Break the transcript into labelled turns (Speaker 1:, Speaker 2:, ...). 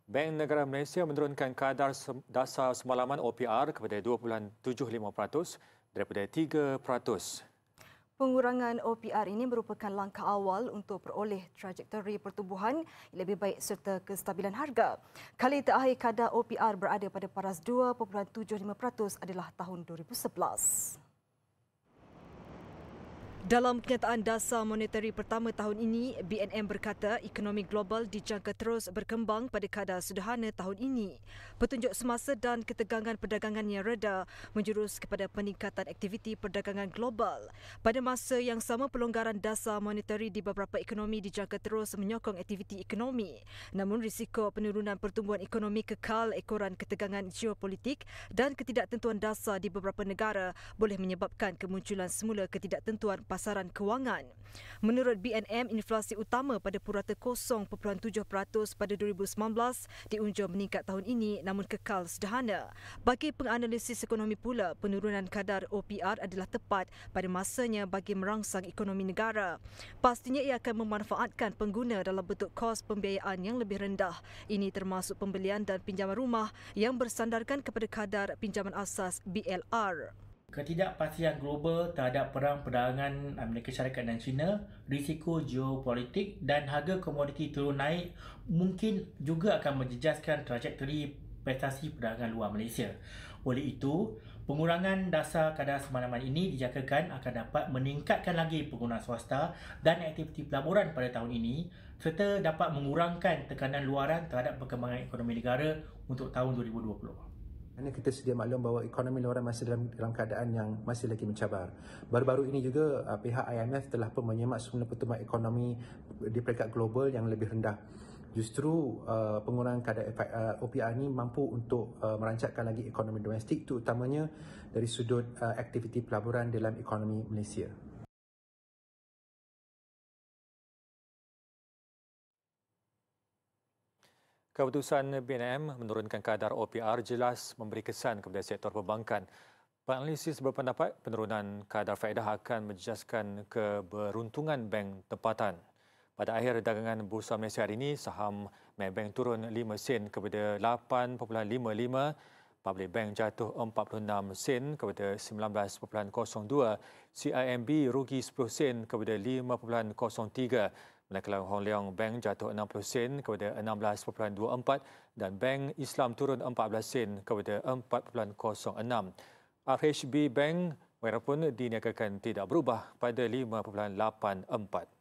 Speaker 1: Bank Negara Malaysia menurunkan kadar dasar semalaman OPR kepada 2.75% daripada 3%.
Speaker 2: Pengurangan OPR ini merupakan langkah awal untuk peroleh trajektori pertumbuhan yang lebih baik serta kestabilan harga. Kali terakhir kadar OPR berada pada paras 2.75% adalah tahun 2011. Dalam kenyataan dasar monetari pertama tahun ini, BNM berkata ekonomi global dijangka terus berkembang pada kadar sederhana tahun ini. Petunjuk semasa dan ketegangan perdagangan yang reda menjurus kepada peningkatan aktiviti perdagangan global. Pada masa yang sama, pelonggaran dasar monetari di beberapa ekonomi dijangka terus menyokong aktiviti ekonomi. Namun risiko penurunan pertumbuhan ekonomi kekal ekoran ketegangan geopolitik dan ketidaktentuan dasar di beberapa negara boleh menyebabkan kemunculan semula ketidaktentuan pasaran kewangan. Menurut BNM, inflasi utama pada purata 0.7% pada 2019 diunjur meningkat tahun ini namun kekal sederhana. Bagi penganalisis ekonomi pula, penurunan kadar OPR adalah tepat pada masanya bagi merangsang ekonomi negara. Pastinya ia akan memanfaatkan pengguna dalam bentuk kos pembiayaan yang lebih rendah. Ini termasuk pembelian dan pinjaman rumah yang bersandarkan kepada kadar pinjaman asas BLR.
Speaker 3: Ketidakpastian global terhadap perang perdagangan Amerika Syarikat dan China, risiko geopolitik dan harga komoditi turun naik mungkin juga akan menjejaskan trajektori prestasi perdagangan luar Malaysia. Oleh itu, pengurangan dasar kadar semalaman ini dijangkakan akan dapat meningkatkan lagi penggunaan swasta dan aktiviti pelaburan pada tahun ini serta dapat mengurangkan tekanan luaran terhadap perkembangan ekonomi negara untuk tahun 2020.
Speaker 4: Kerana kita sedia maklum bahawa ekonomi luaran masih dalam keadaan yang masih lagi mencabar. Baru-baru ini juga pihak IMF telah pun menyemak semula pertumbuhan ekonomi di peringkat global yang lebih rendah. Justru pengurangan kadar OPR ini mampu untuk merancangkan lagi ekonomi domestik, terutamanya dari sudut aktiviti pelaburan dalam ekonomi Malaysia.
Speaker 1: Keputusan BNM menurunkan kadar OPR jelas memberi kesan kepada sektor perbankan. Penganalisis berpendapat penurunan kadar faedah akan menjejaskan keberuntungan bank tempatan. Pada akhir dagangan Bursa Malaysia hari ini, saham Maybank turun 5 sen kepada 8.55, Public Bank jatuh 46 sen kepada 19.02, CIMB rugi 10 sen kepada 5.03, manakala Hong Leong Bank jatuh 60 sen kepada 16.24 dan Bank Islam turun 14 sen kepada 4.06. RHB Bank walaupun diniagakan tidak berubah pada 5.84.